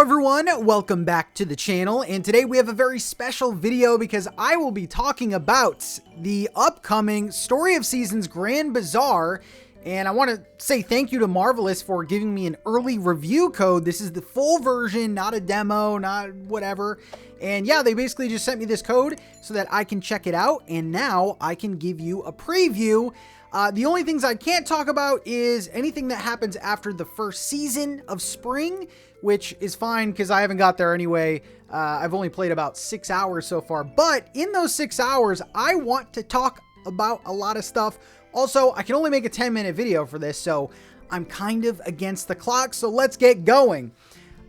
everyone, welcome back to the channel, and today we have a very special video because I will be talking about the upcoming Story of Seasons Grand Bazaar, and I want to say thank you to Marvelous for giving me an early review code. This is the full version, not a demo, not whatever, and yeah, they basically just sent me this code so that I can check it out, and now I can give you a preview. The only things I can't talk about is anything that happens after the first season of Spring, which is fine because I haven't got there anyway. I've only played about 6 hours so far, but in those 6 hours, I want to talk about a lot of stuff. Also, I can only make a 10-minute video for this, so I'm kind of against the clock, so let's get going.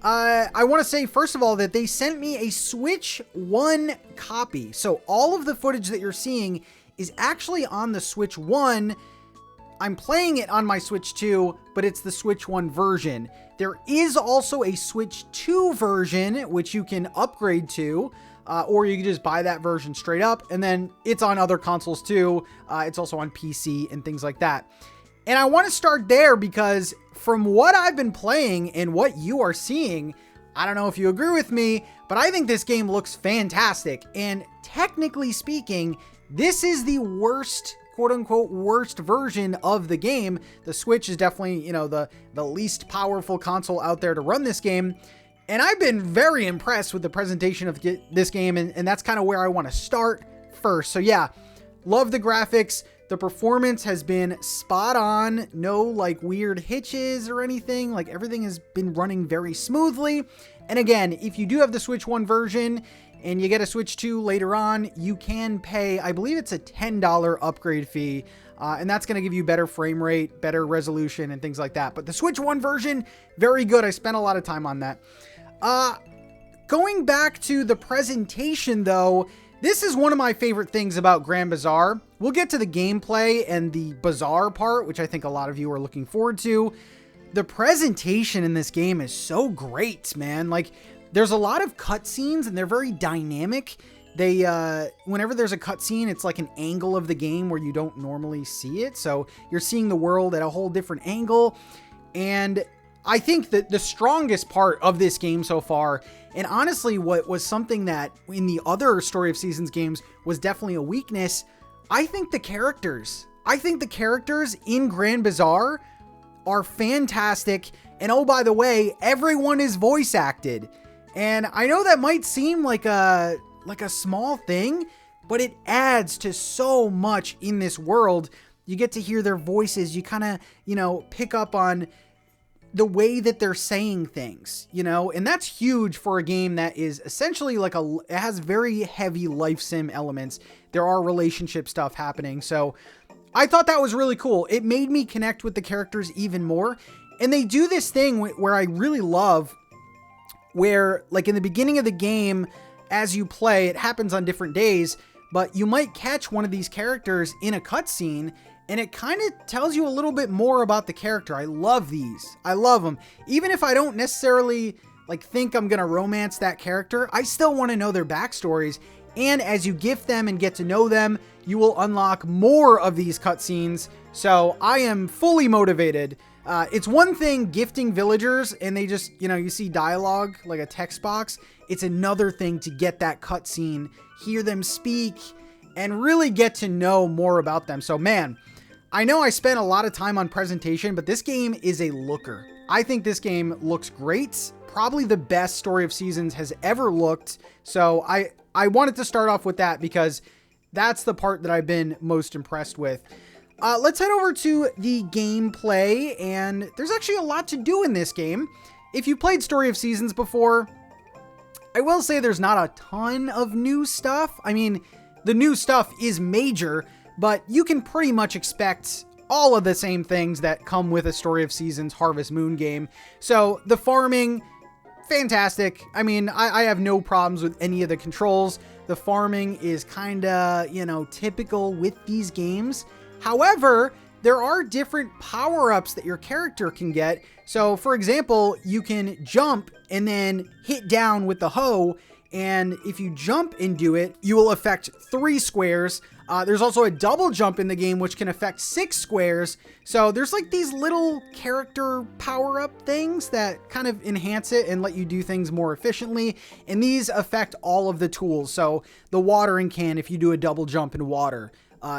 I want to say, first of all, that they sent me a Switch 1 copy, so all of the footage that you're seeing is actually on the Switch 1. I'm playing it on my Switch 2, but it's the Switch 1 version. There is also a Switch 2 version, which you can upgrade to, or you can just buy that version straight up, and then it's on other consoles too. It's also on PC and things like that. And I want to start there because from what I've been playing and what you are seeing, I don't know if you agree with me, but I think this game looks fantastic. And technically speaking, this is the worst, quote-unquote, worst version of the game. The Switch is definitely, you know, the least powerful console out there to run this game. And I've been very impressed with the presentation of this game, and that's kind of where I want to start first. So yeah, love the graphics. The performance has been spot on. No, like, weird hitches or anything. Like, everything has been running very smoothly. And again, if you do have the Switch 1 version, and you get a Switch 2 later on, you can pay, I believe it's a $10 upgrade fee, and that's going to give you better frame rate, better resolution, and things like that. But the Switch 1 version, very good. I spent a lot of time on that. Going back to the presentation, though, this is one of my favorite things about Grand Bazaar. We'll get to the gameplay and the Bazaar part, which I think a lot of you are looking forward to. The presentation in this game is so great, man. Like, there's a lot of cutscenes, and they're very dynamic. They, whenever there's a cutscene, it's like an angle of the game where you don't normally see it. So you're seeing the world at a whole different angle. And I think that the strongest part of this game so far, and honestly, what was something that in the other Story of Seasons games was definitely a weakness, I think the characters. I think the characters in Grand Bazaar are fantastic. And oh, by the way, everyone is voice acted. And I know that might seem like a small thing, but it adds to so much in this world. You get to hear their voices. You kind of, you know, pick up on the way that they're saying things, you know, and that's huge for a game that is essentially like it has very heavy life sim elements. There are relationship stuff happening. So I thought that was really cool. It made me connect with the characters even more. And they do this thing where I really love, where, like, in the beginning of the game, as you play, it happens on different days, but you might catch one of these characters in a cutscene, and it kind of tells you a little bit more about the character. I love these. I love them. Even if I don't necessarily, like, think I'm gonna romance that character, I still want to know their backstories, and as you gift them and get to know them, you will unlock more of these cutscenes, so I am fully motivated. It's one thing gifting villagers and they just, you know, you see dialogue, like a text box. It's another thing to get that cutscene, hear them speak, and really get to know more about them. So, man, I know I spent a lot of time on presentation, but this game is a looker. I think this game looks great. Probably the best Story of Seasons has ever looked. So I wanted to start off with that because that's the part that I've been most impressed with. Let's head over to the gameplay, and there's actually a lot to do in this game. If you played Story of Seasons before, I will say there's not a ton of new stuff. I mean, the new stuff is major, but you can pretty much expect all of the same things that come with a Story of Seasons Harvest Moon game. So the farming, fantastic. I mean, I have no problems with any of the controls. The farming is kind of, you know, typical with these games. However, there are different power-ups that your character can get. So, for example, you can jump and then hit down with the hoe, and if you jump and do it, you will affect 3 squares. There's also a double jump in the game, which can affect 6 squares. So there's like these little character power-up things that kind of enhance it and let you do things more efficiently. And these affect all of the tools. So the watering can, if you do a double jump in water,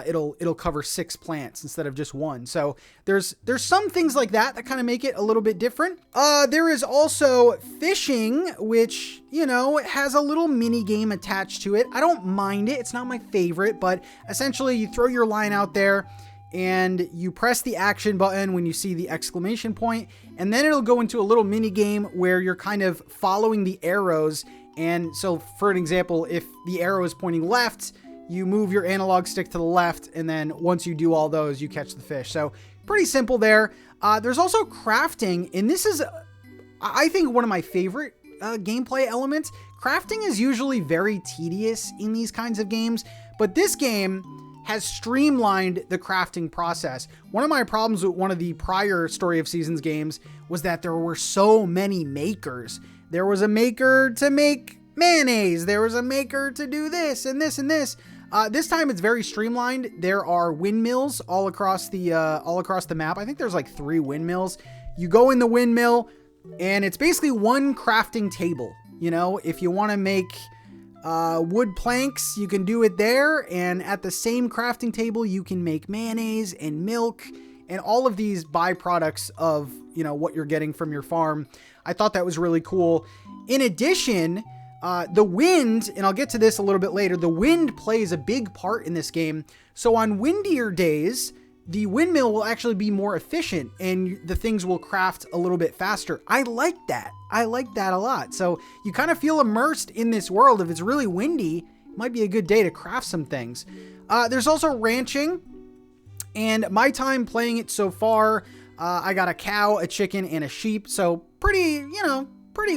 it'll cover 6 plants instead of just 1. So there's some things like that kind of make it a little bit different. There is also fishing, which, you know, has a little mini game attached to it. I don't mind it. It's not my favorite, but essentially you throw your line out there and you press the action button when you see the exclamation point, and then it'll go into a little mini game where you're kind of following the arrows. And so for an example, if the arrow is pointing left, you move your analog stick to the left, and then once you do all those, you catch the fish. So pretty simple there. There's also crafting, and this is, I think, one of my favorite gameplay elements. Crafting is usually very tedious in these kinds of games, but this game has streamlined the crafting process. One of my problems with one of the prior Story of Seasons games was that there were so many makers. There was a maker to make mayonnaise. There was a maker to do this and this and this. This time it's very streamlined. There are windmills all across the map. I think there's like 3 windmills. You go in the windmill and it's basically one crafting table. You know, if you want to make wood planks, you can do it there. And at the same crafting table, you can make mayonnaise and milk and all of these byproducts of, you know, what you're getting from your farm. I thought that was really cool. In addition, the wind, and I'll get to this a little bit later, the wind plays a big part in this game. So on windier days, the windmill will actually be more efficient and the things will craft a little bit faster. I like that. I like that a lot. So you kind of feel immersed in this world. If it's really windy, it might be a good day to craft some things. There's also ranching, and my time playing it so far, I got a cow, a chicken, and a sheep. So pretty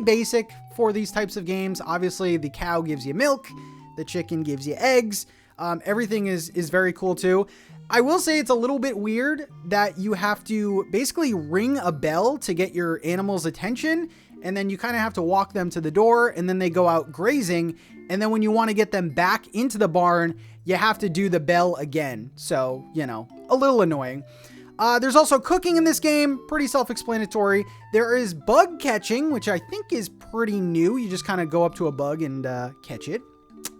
basic for these types of games. Obviously, the cow gives you milk, the chicken gives you eggs. Everything is very cool too. I will say it's a little bit weird that you have to basically ring a bell to get your animal's attention, and then you kind of have to walk them to the door, and then they go out grazing, and then when you want to get them back into the barn, you have to do the bell again. So, you know, a little annoying. There's also cooking in this game, pretty self-explanatory. There is bug catching, which I think is pretty new. You just kind of go up to a bug and catch it.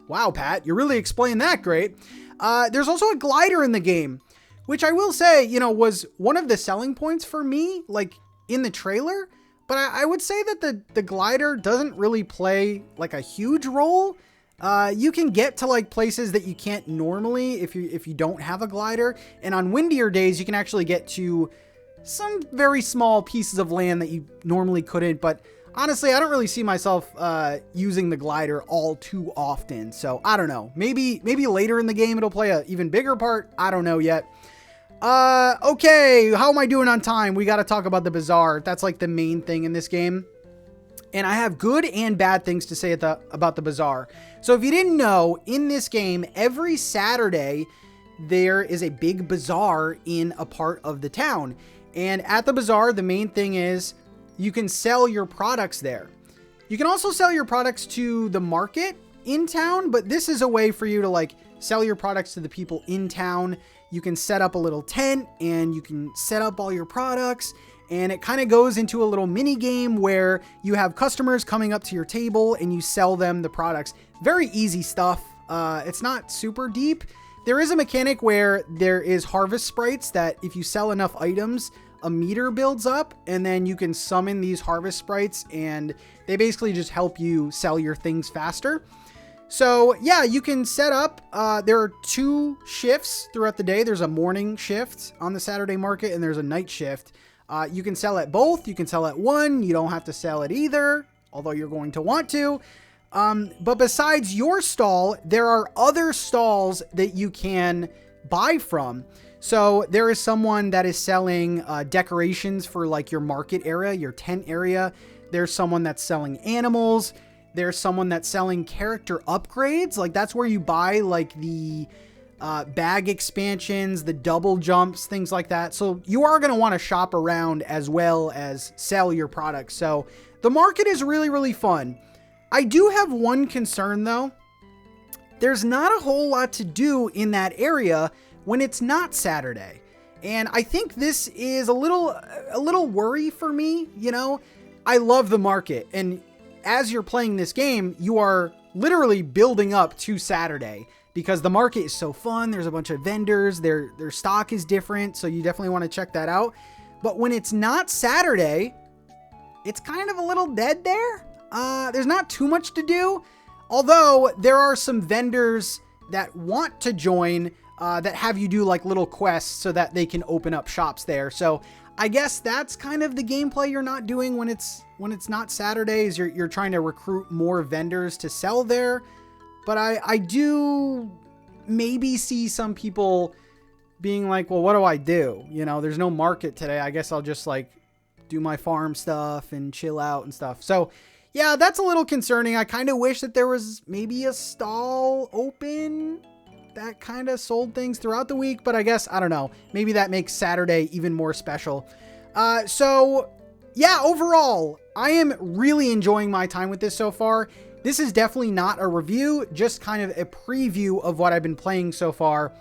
Wow, Pat, you really explained that great. There's also a glider in the game, which I will say, you know, was one of the selling points for me, like in the trailer. But I would say that the glider doesn't really play like a huge role. You can get to like places that you can't normally if you don't have a glider. And on windier days, you can actually get to some very small pieces of land that you normally couldn't. But honestly, I don't really see myself using the glider all too often. So I don't know. Maybe later in the game it'll play an even bigger part. I don't know yet. Okay, how am I doing on time? We got to talk about the bazaar. That's like the main thing in this game. And I have good and bad things to say about the bazaar. So if you didn't know, in this game, every Saturday, there is a big bazaar in a part of the town. And at the bazaar, the main thing is you can sell your products there. You can also sell your products to the market in town, but this is a way for you to like sell your products to the people in town. You can set up a little tent and you can set up all your products. And it kind of goes into a little mini game where you have customers coming up to your table and you sell them the products. Very easy stuff. It's not super deep. There is a mechanic where there is harvest sprites that if you sell enough items, a meter builds up and then you can summon these harvest sprites and they basically just help you sell your things faster. So yeah, you can set up, there are 2 shifts throughout the day. There's a morning shift on the Saturday market and there's a night shift. You can sell at both. You can sell at one. You don't have to sell at either, although you're going to want to. But besides your stall, there are other stalls that you can buy from. So there is someone that is selling decorations for like your market area, your tent area. There's someone that's selling animals. There's someone that's selling character upgrades. Like that's where you buy like the bag expansions, the double jumps, things like that. So you are going to want to shop around as well as sell your products. So the market is really, really fun. I do have one concern though. there's not a whole lot to do in that area when it's not Saturday. And I think this is a little worry for me. You know, I love the market, and as you're playing this game, you are literally building up to Saturday because the market is so fun. There's a bunch of vendors, their stock is different, so you definitely want to check that out. But when it's not Saturday, it's kind of a little dead there. There's not too much to do, although there are some vendors that want to join that have you do like little quests so that they can open up shops there. So I guess that's kind of the gameplay you're not doing when it's not Saturdays. You're trying to recruit more vendors to sell there. But I do maybe see some people being like, well, what do I do? You know, there's no market today. I guess I'll just like do my farm stuff and chill out and stuff. So yeah, that's a little concerning. I kind of wish that there was maybe a stall open that kind of sold things throughout the week, but I guess, I don't know, maybe that makes Saturday even more special. So yeah, overall, I am really enjoying my time with this so far. This is definitely not a review, just kind of a preview of what I've been playing so far.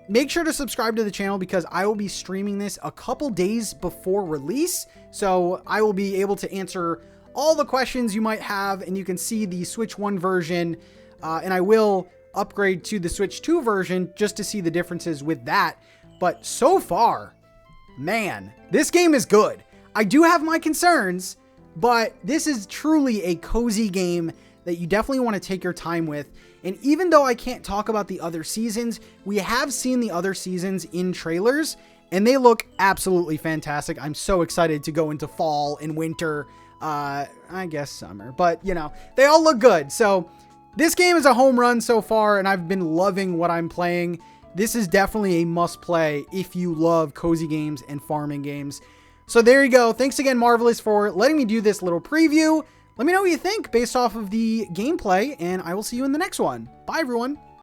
Make sure to subscribe to the channel because I will be streaming this a couple days before release. So I will be able to answer all the questions you might have, and you can see the Switch 1 version, and I will upgrade to the Switch 2 version just to see the differences with that. But so far, man, this game is good. I do have my concerns, but this is truly a cozy game that you definitely want to take your time with. And even though I can't talk about the other seasons, we have seen the other seasons in trailers, and they look absolutely fantastic. I'm so excited to go into fall and winter, I guess summer, but you know, they all look good. So this game is a home run so far, and I've been loving what I'm playing. This is definitely a must play if you love cozy games and farming games. So there you go. Thanks again, Marvelous, for letting me do this little preview. Let me know what you think based off of the gameplay, and I will see you in the next one. Bye, everyone.